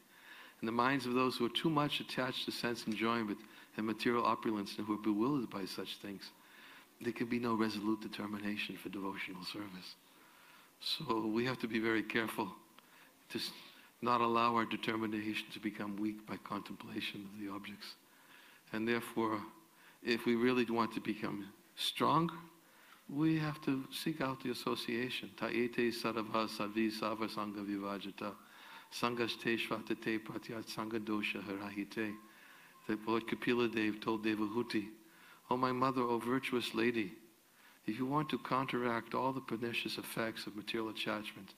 In the minds of those who are too much attached to sense enjoyment and material opulence and who are bewildered by such things, there can be no resolute determination for devotional service. So we have to be very careful to not allow our determination to become weak by contemplation of the objects. And therefore, if we really want to become strong, we have to seek out the association. Ta'ete sarava savi sava sangha vivajata sangaste shvatate pratyat sangha dosha harahite. The Lord Kapila Dev told Devahuti, "O my mother, O virtuous lady, if you want to counteract all the pernicious effects of material attachment,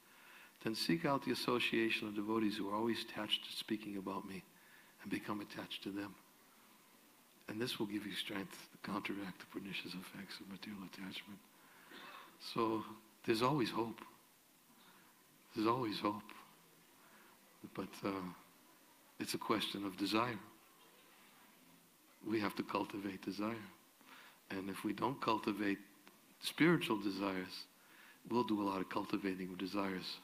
then seek out the association of devotees who are always attached to speaking about me and become attached to them. And this will give you strength to counteract the pernicious effects of material attachment." So there's always hope. There's always hope. But it's a question of desire. We have to cultivate desire. And if we don't cultivate spiritual desires, we'll do a lot of cultivating of desires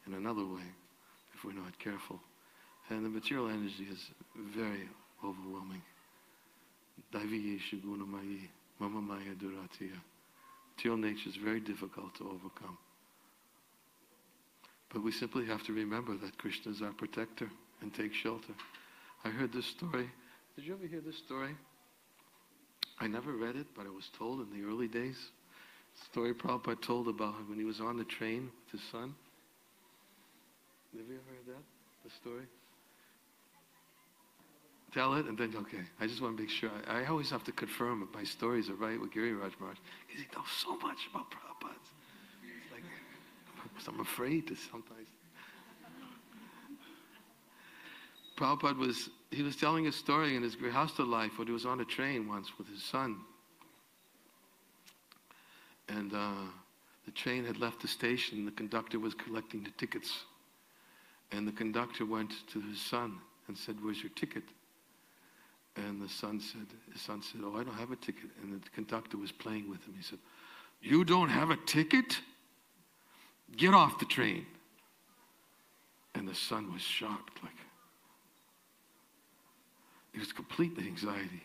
in another way if we're not careful. And the material energy is very overwhelming. Daiviyeshu gunamayi mama maya duratiya. Material nature is very difficult to overcome. But we simply have to remember that Krishna is our protector and take shelter. I heard this story. Did you ever hear this story? I never read it, but I was told in the early days. Story Prabhupada told about when he was on the train with his son. Have you ever heard that? The story? Tell it and then, okay. I just want to make sure. I always have to confirm if my stories are right with Giri Raj Maharaj, because he knows so much about Prabhupada. It's like, I'm afraid to sometimes. Prabhupada was telling a story in his Grihastha life when he was on a train once with his son. And the train had left the station, the conductor was collecting the tickets. And the conductor went to his son and said, "Where's your ticket?" And his son said, "Oh, I don't have a ticket." And the conductor was playing with him. He said, "You don't have a ticket? Get off the train." And the son was shocked, like, he was completely anxiety.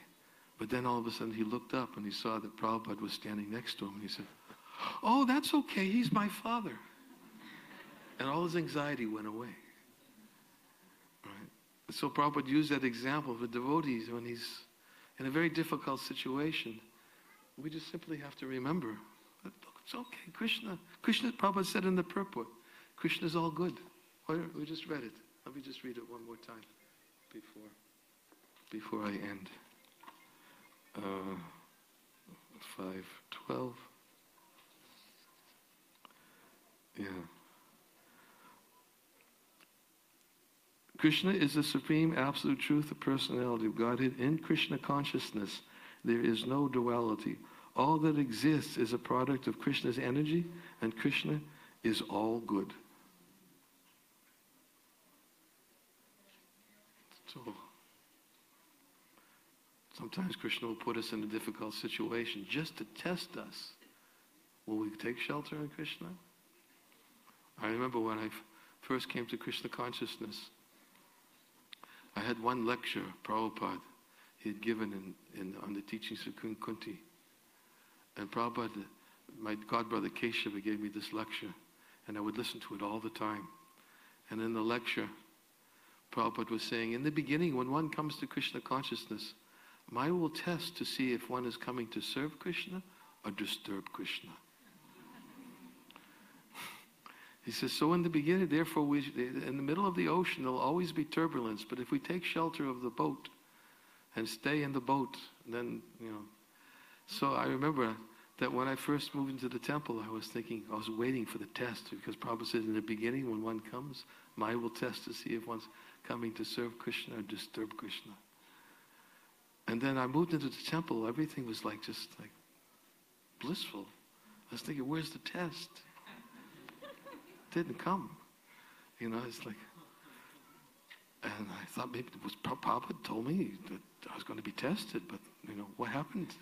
But then all of a sudden he looked up and he saw that Prabhupada was standing next to him and he said, "Oh, that's okay, he's my father." And all his anxiety went away. Right? So Prabhupada used that example for devotees when he's in a very difficult situation. We just simply have to remember that, look, it's okay. Krishna, Prabhupada said in the purport, Krishna is all good. We just read it. Let me just read it one more time before I end. 5:12. Yeah. Krishna is the supreme absolute truth, the personality of Godhead. In Krishna consciousness, there is no duality. All that exists is a product of Krishna's energy, and Krishna is all good. So, sometimes Krishna will put us in a difficult situation just to test us. Will we take shelter in Krishna? I remember when I first came to Krishna consciousness, I had one lecture, Prabhupada, he had given on the teachings of Kunti. And Prabhupada, my godbrother Keshava gave me this lecture, and I would listen to it all the time. And in the lecture, Prabhupada was saying, in the beginning, when one comes to Krishna consciousness, Maya will test to see if one is coming to serve Krishna or disturb Krishna. He says, so in the beginning, therefore, in the middle of the ocean, there'll always be turbulence. But if we take shelter of the boat and stay in the boat, then, So I remember that when I first moved into the temple, I was waiting for the test. Because Prabhupada says, in the beginning, when one comes, Maya will test to see if one's coming to serve Krishna or disturb Krishna. And then I moved into the temple. Everything was just blissful. I was thinking, where's the test? Didn't come. It's like, and I thought maybe it was Prabhupada told me that I was going to be tested, but what happened?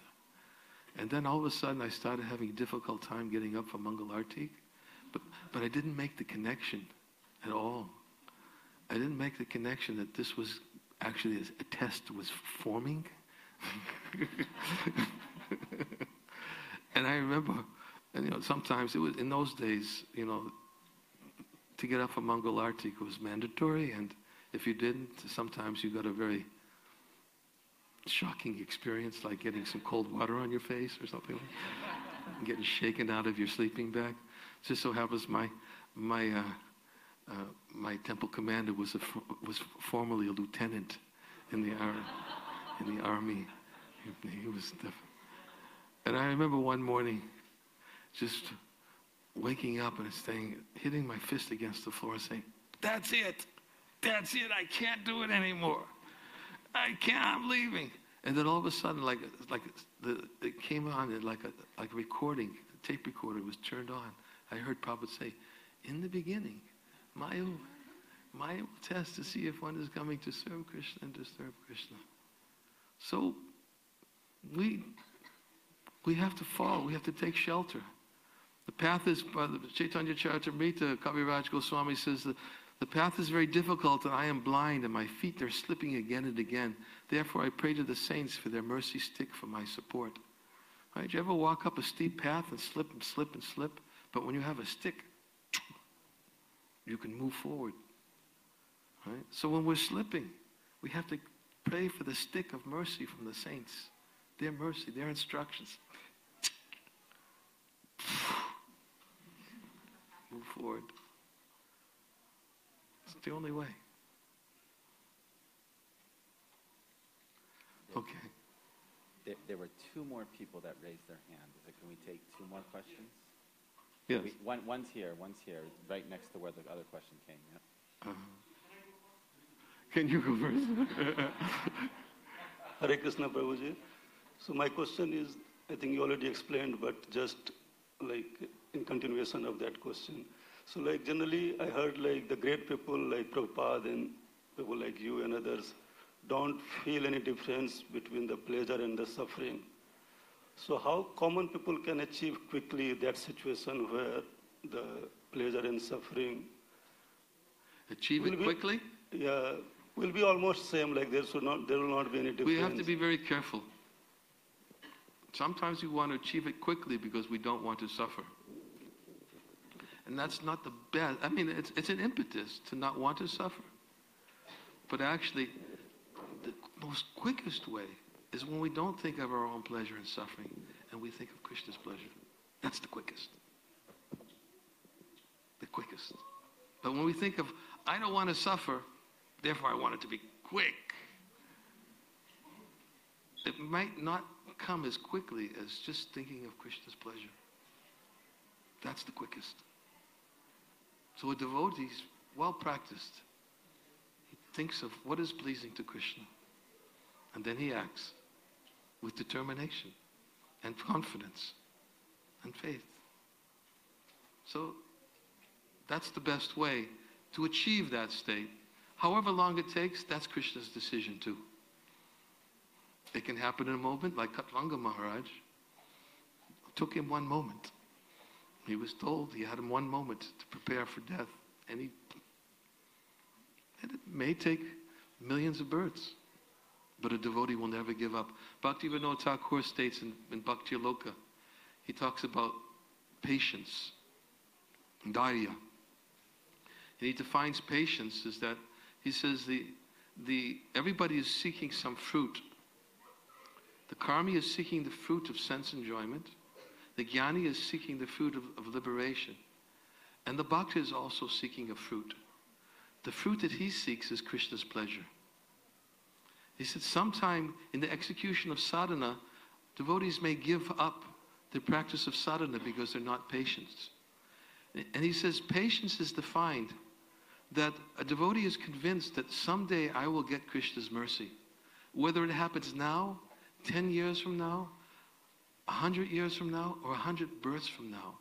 And then all of a sudden I started having a difficult time getting up for Mangal Artik. But I didn't make the connection at all. I didn't make the connection that this was actually a test was forming. And I remember, and sometimes it was in those days, to get up for Mangal Artik was mandatory, and if you didn't, sometimes you got a very shocking experience, like getting some cold water on your face or something, and getting shaken out of your sleeping bag. It just so happens my temple commander was formerly a lieutenant in the army. He was and I remember one morning just waking up and hitting my fist against the floor and saying, that's it, I can't do it anymore. I'm leaving. And then all of a sudden, it came on, and like a recording, the tape recorder was turned on. I heard Prabhupada say, in the beginning, Maya will test to see if one is coming to serve Krishna and disturb Krishna. So we have to fall. We have to take shelter. The path is, Chaitanya Charitamrita, Kaviraj Goswami says, the path is very difficult, and I am blind, and my feet are slipping again and again. Therefore, I pray to the saints for their mercy stick for my support. Right? You ever walk up a steep path and slip and slip and slip? But when you have a stick, you can move forward. Right? So when we're slipping, we have to pray for the stick of mercy from the saints. Their mercy, their instructions. Move forward. It's the only way. Okay. There were two more people that raised their hand. Can we take two more questions? Yes. One's here, right next to where the other question came. Yeah. Can you go first? Hare Krishna Prabhuji. So my question is, I think you already explained, but just like in continuation of that question. So like generally I heard like the great people like Prabhupada and people like you and others don't feel any difference between the pleasure and the suffering. So how common people can achieve quickly that situation where the pleasure and suffering Achieve it quickly? Yeah, will be almost same, like there will not be any difference. We have to be very careful. Sometimes we want to achieve it quickly because we don't want to suffer. And that's not the best. I mean, it's an impetus to not want to suffer. But actually, the most quickest way is when we don't think of our own pleasure and suffering, and we think of Krishna's pleasure. That's the quickest. The quickest. But when we think of, I don't want to suffer, therefore I want it to be quick, it might not come as quickly as just thinking of Krishna's pleasure. That's the quickest. So a devotee is well practiced. He thinks of what is pleasing to Krishna, and then he acts with determination and confidence and faith. So that's the best way to achieve that state. However long it takes, that's Krishna's decision too. It can happen in a moment, like Katvanga Maharaj. It took him one moment. He was told he had him one moment to prepare for death. And it may take millions of births, but a devotee will never give up. Bhaktivinoda Thakur states in Bhakti Loka, he talks about patience, dharya. And he defines patience as that, he says everybody is seeking some fruit. The karmi is seeking the fruit of sense enjoyment. The jnani is seeking the fruit of liberation. And the bhakta is also seeking a fruit. The fruit that he seeks is Krishna's pleasure. He said sometime in the execution of sadhana, devotees may give up the practice of sadhana because they're not patient. And he says patience is defined that a devotee is convinced that someday I will get Krishna's mercy. Whether it happens now, 10 years from now, 100 years from now, or 100 births from now,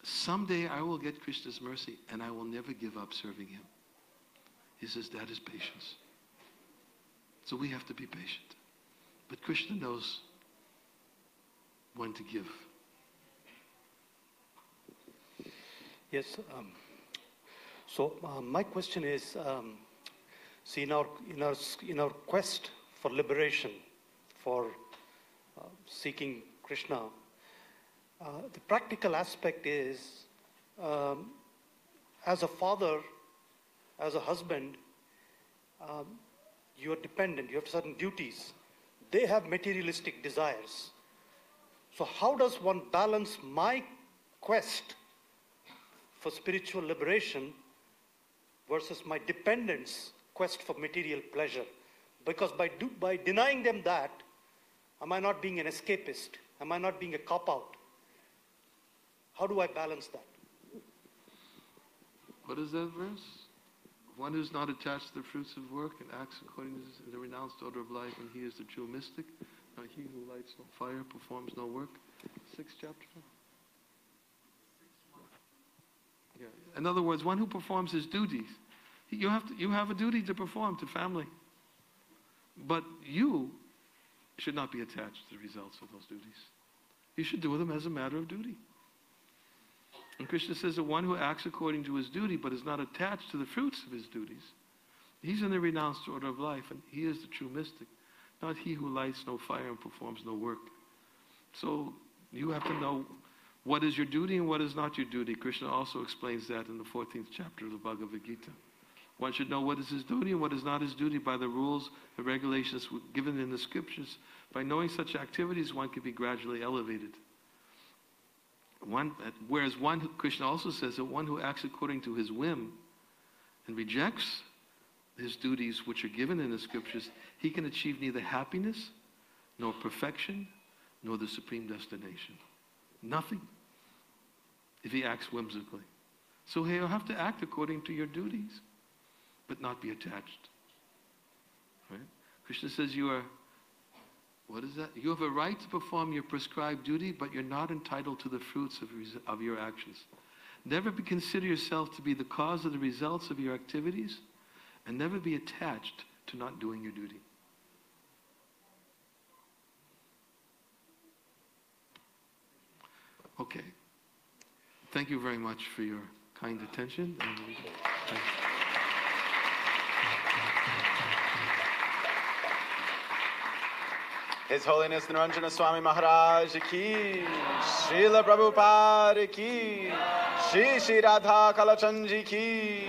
someday I will get Krishna's mercy and I will never give up serving him. He says that is patience. So we have to be patient. But Krishna knows when to give. Yes. My question is, see, in our quest for liberation, for seeking Krishna, the practical aspect is, as a father, as a husband, you are dependent. You have certain duties. They have materialistic desires. So how does one balance my quest for spiritual liberation versus my dependence quest for material pleasure? Because by denying them that, am I not being an escapist? Am I not being a cop-out? How do I balance that? What is that verse? One who's not attached to the fruits of work and acts according to the renounced order of life, and he is the true mystic. Now he who lights no fire performs no work. 6th chapter. Yeah. In other words, one who performs his duties. You have a duty to perform to family. But you should not be attached to the results of those duties. You should do them as a matter of duty. And Krishna says that one who acts according to his duty but is not attached to the fruits of his duties, he's in the renounced order of life, and he is the true mystic, not he who lights no fire and performs no work. So you have to know what is your duty and what is not your duty. Krishna also explains that in the 14th chapter of the Bhagavad Gita. One should know what is his duty and what is not his duty by the rules and regulations given in the scriptures. By knowing such activities, one can be gradually elevated. Whereas Krishna also says that one who acts according to his whim and rejects his duties which are given in the scriptures, he can achieve neither happiness, nor perfection, nor the supreme destination. Nothing, if he acts whimsically. So he'll have to act according to your duties, but not be attached. Right? Krishna says you are, what is that? You have a right to perform your prescribed duty, but you're not entitled to the fruits of your actions. Never consider yourself to be the cause of the results of your activities, and never be attached to not doing your duty. Okay. Thank you very much for your kind attention. His Holiness Niranjana Swami Maharaj ki, Srila Prabhupada ki, Shri Shri Radha Kalachandji ki.